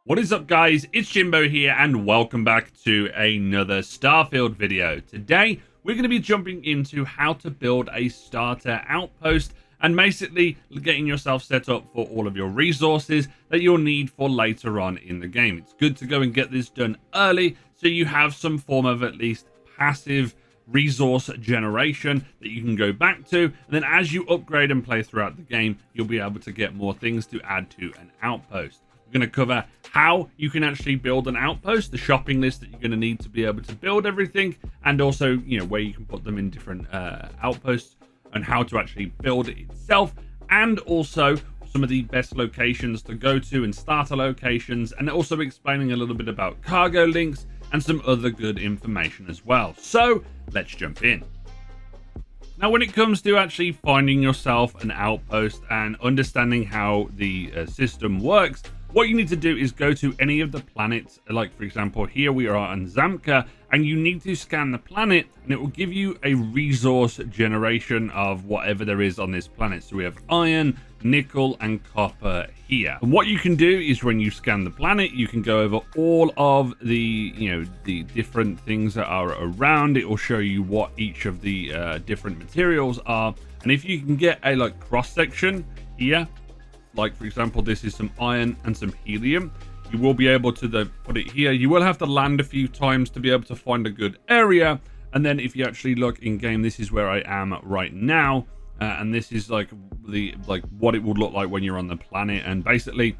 What is up, guys? It's Jimbo here and welcome back to another Starfield video. Today we're going to be jumping into how to build a starter outpost and basically getting yourself set up for all of your resources that you'll need for later on in the game. It's good to go and get this done early so you have some form of at least passive resource generation that you can go back to, and then as you upgrade and play throughout the game, you'll be able to get more things to add to an outpost. We're going to cover how you can actually build an outpost, the shopping list that you're going to need to be able to build everything, and also, where you can put them in different outposts and how to actually build it itself, and also some of the best locations to go to and starter locations, and also explaining a little bit about cargo links and some other good information as well. So let's jump in. Now, when it comes to actually finding yourself an outpost and understanding how the system works, what you need to do is go to any of the planets. Like, for example, here we are on Zamka, and you need to scan the planet and it will give you a resource generation of whatever there is on this planet. So we have iron, nickel and copper here. And what you can do is when you scan the planet, you can go over all of the the different things that are around. It will show you what each of the different materials are, and if you can get a cross section here, like for example this is some iron and some helium, you will be able to put it here. You will have to land a few times to be able to find a good area, and then if you actually look in game, this is where I am right now, and this is like what it would look like when you're on the planet. And basically,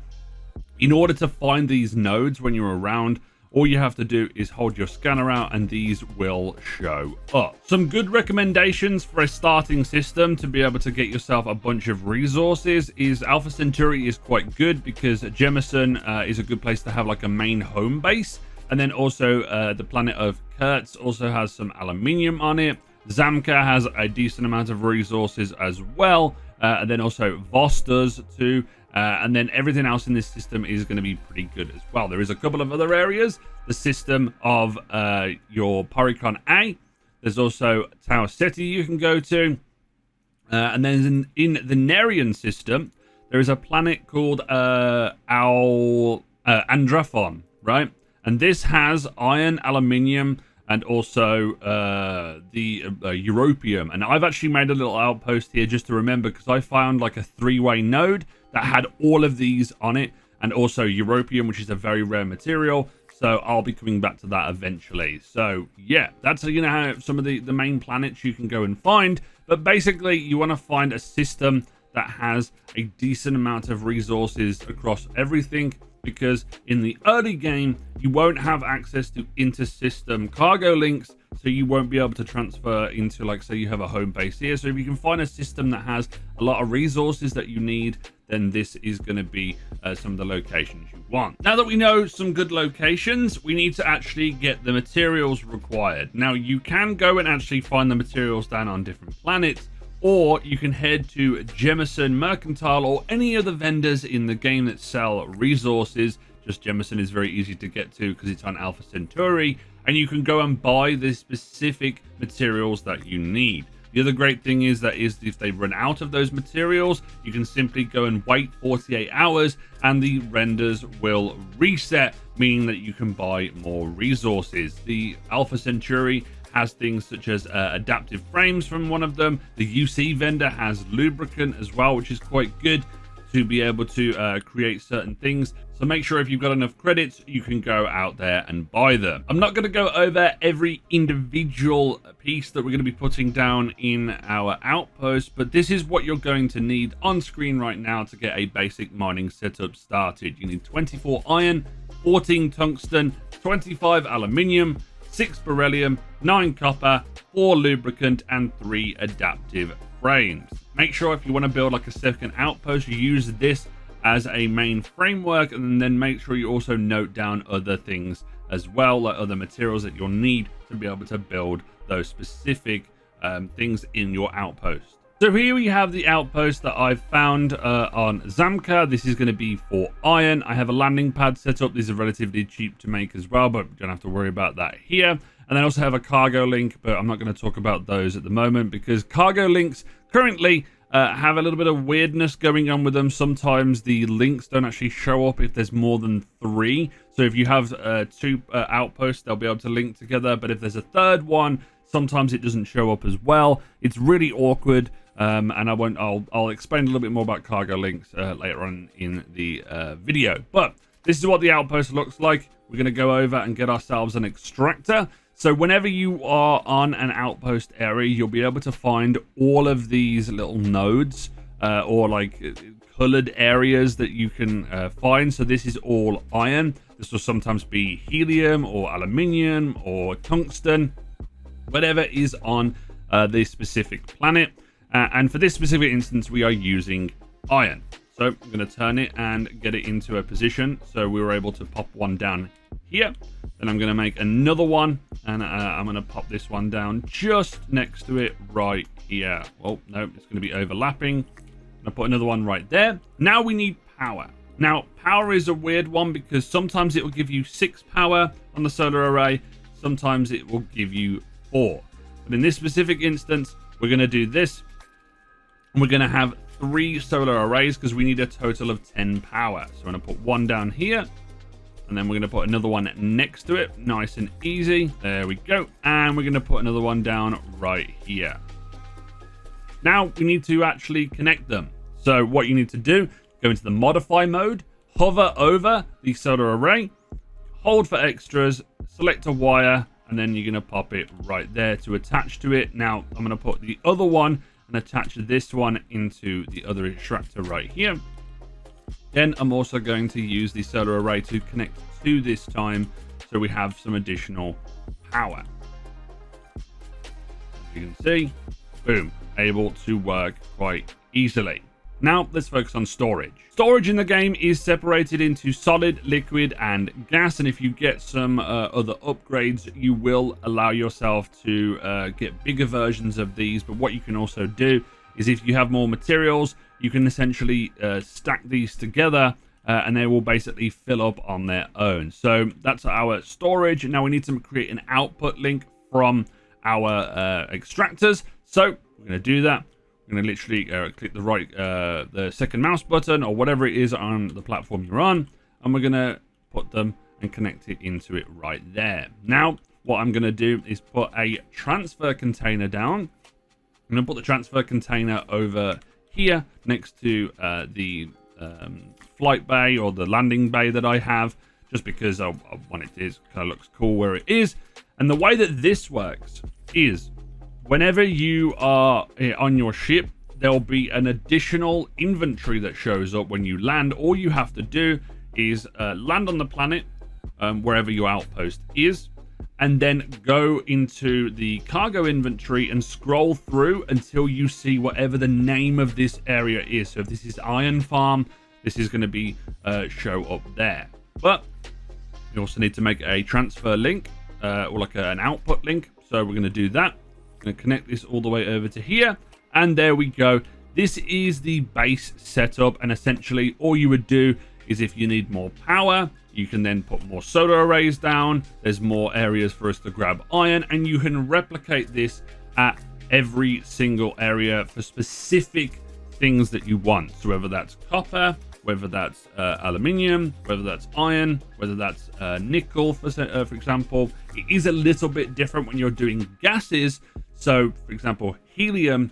in order to find these nodes when you're around, all you have to do is hold your scanner out and these will show up. Some good recommendations for a starting system to be able to get yourself a bunch of resources is Alpha Centauri is quite good because Jemison is a good place to have like a main home base. And then also the planet of Kurtz also has some aluminium on it. Zamka has a decent amount of resources as well. And then also Voss does too. And then everything else in this system is going to be pretty good as well. There is a couple of other areas. The system of your Poricon A. There's also Tower City you can go to. And then in the Nerian system, there is a planet called Andraphon, right? And this has iron, aluminium, and also the europium. And I've actually made a little outpost here just to remember, because I found like a three-way node that had all of these on it, and also europium, which is a very rare material. So I'll be coming back to that eventually. So yeah, that's how some of the main planets you can go and find. But basically, you want to find a system that has a decent amount of resources across everything, because in the early game you won't have access to inter-system cargo links, so you won't be able to transfer into, like, say you have a home base here. So if you can find a system that has a lot of resources that you need, then this is going to be some of the locations you want. Now that we know some good locations, we need to actually get the materials required. Now you can go and actually find the materials down on different planets, or you can head to Jemison Mercantile or any of the vendors in the game that sell resources. Just Jemison is very easy to get to because it's on Alpha Centauri, and you can go and buy the specific materials that you need. The other great thing is that if they run out of those materials, you can simply go and wait 48 hours and the renders will reset, meaning that you can buy more resources. The Alpha Centauri has things such as adaptive frames from one of them. The UC vendor has lubricant as well, which is quite good to be able to create certain things. So make sure if you've got enough credits, you can go out there and buy them. I'm not going to go over every individual piece that we're going to be putting down in our outpost, but this is what you're going to need on screen right now to get a basic mining setup started. You need 24 iron, 14 tungsten, 25 aluminium, 6 beryllium, 9 copper, 4 lubricant, and 3 adaptive frames. Make sure if you want to build like a second outpost, you use this as a main framework, and then make sure you also note down other things as well, like other materials that you'll need to be able to build those specific things in your outpost. So here we have the outpost that I've found on Zamka. This is going to be for iron. I have a landing pad set up. These are relatively cheap to make as well, but you don't have to worry about that here. And then I also have a cargo link, but I'm not going to talk about those at the moment because cargo links currently have a little bit of weirdness going on with them. Sometimes the links don't actually show up if there's more than 3. So if you have 2 outposts, they'll be able to link together. But if there's a third one, sometimes it doesn't show up as well. It's really awkward. And I'll explain a little bit more about cargo links later on in the video. But this is what the outpost looks like. We're going to go over and get ourselves an extractor. So whenever you are on an outpost area, you'll be able to find all of these little nodes or like colored areas that you can find. So this is all iron. This will sometimes be helium or aluminium or tungsten, whatever is on this specific planet. And for this specific instance, we are using iron. So I'm going to turn it and get it into a position. So we were able to pop one down here. Then I'm going to make another one, and I'm going to pop this one down just next to it right here. Well, no, it's going to be overlapping. I'm going to put another one right there. Now we need power. Now, power is a weird one because sometimes it will give you 6 power on the solar array. Sometimes it will give you 4. But in this specific instance, we're going to do this. And we're going to have 3 solar arrays because we need a total of 10 power. So I'm going to put one down here. And then we're going to put another one next to it. Nice and easy. There we go. And we're going to put another one down right here. Now we need to actually connect them. So what you need to do, go into the modify mode, hover over the solar array, hold for extras, select a wire, and then you're going to pop it right there to attach to it. Now I'm going to put the other one and attach this one into the other extractor right here. Then I'm also going to use the solar array to connect to this time so we have some additional power. As you can see, boom, able to work quite easily. Now let's focus on storage. Storage in the game is separated into solid, liquid, and gas. And if you get some other upgrades, you will allow yourself to get bigger versions of these. But what you can also do is if you have more materials, you can essentially stack these together and they will basically fill up on their own. So that's our storage. Now we need to create an output link from our extractors. So we're going to do that. We're going to literally click the second mouse button or whatever it is on the platform you're on. And we're going to put them and connect it into it right there. Now, what I'm going to do is put a transfer container down. I'm going to put the transfer container over here next to the flight bay or the landing bay that I have, just because I want it to kind of looks cool where it is. And the way that this works is whenever you are on your ship, there'll be an additional inventory that shows up when you land. All you have to do is land on the planet, wherever your outpost is, and then go into the cargo inventory and scroll through until you see whatever the name of this area is. So if this is Iron Farm, this is going to be show up there. But you also need to make a transfer link or like an output link. So we're going to do that. I'm going to connect this all the way over to here. And there we go. This is the base setup. And essentially all you would do is if you need more power, you can then put more solar arrays down. There's more areas for us to grab iron, and you can replicate this at every single area for specific things that you want. So whether that's copper, whether that's aluminium, whether that's iron, whether that's nickel, for example. It is a little bit different when you're doing gases. So, for example, helium,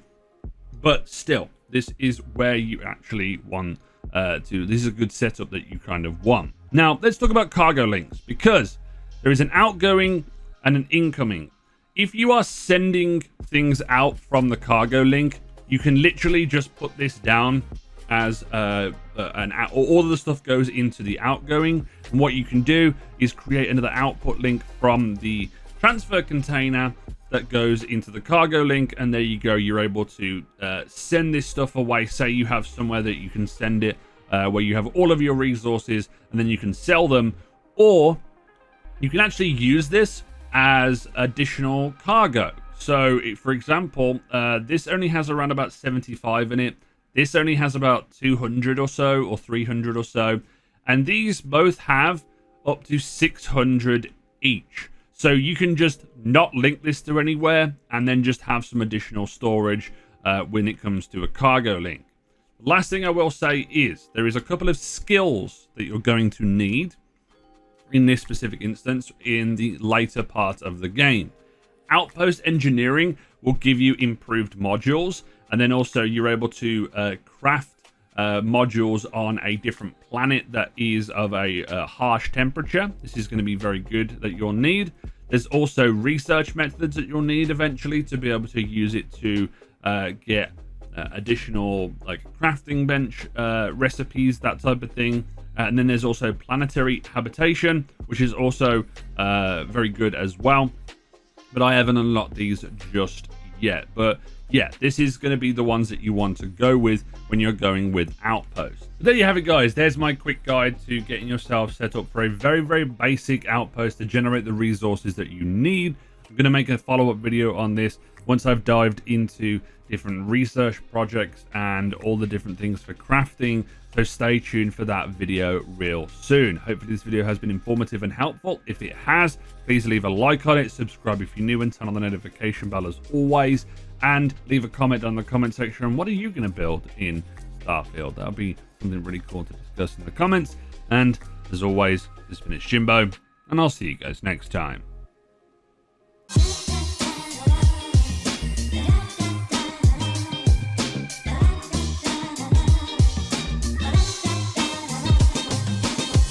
but still, this is where you actually want to. This is a good setup that you kind of want. Now, let's talk about cargo links, because there is an outgoing and an incoming. If you are sending things out from the cargo link, you can literally just put this down as all of the stuff goes into the outgoing. And what you can do is create another output link from the transfer container that goes into the cargo link, and there you go. You're able to send this stuff away. Say you have somewhere that you can send it where you have all of your resources, and then you can sell them, or you can actually use this as additional cargo. So for example, this only has around about 75 in it. This only has about 200 or so, or 300 or so, and these both have up to 600 each. So you can just not link this to anywhere and then just have some additional storage when it comes to a cargo link. The last thing I will say is there is a couple of skills that you're going to need in this specific instance in the later part of the game. Outpost engineering will give you improved modules, and then also you're able to craft modules on a different planet that is of a harsh temperature. This is going to be very good that you'll need. There's also research methods that you'll need eventually to be able to use it to get additional like crafting bench recipes, that type of thing. And then there's also planetary habitation, which is also very good as well. But I haven't unlocked these just yet. But yeah, this is going to be the ones that you want to go with when you're going with Outpost. But there you have it, guys. There's my quick guide to getting yourself set up for a very, very basic outpost to generate the resources that you need. I'm going to make a follow-up video on this once I've dived into different research projects and all the different things for crafting. So stay tuned for that video real soon. Hopefully this video has been informative and helpful. If it has, please leave a like on it, subscribe if you're new, and turn on the notification bell as always. And leave a comment on the comment section. What are you going to build in Starfield? That'll be something really cool to discuss in the comments. And as always, this has been Jimbo, and I'll see you guys next time.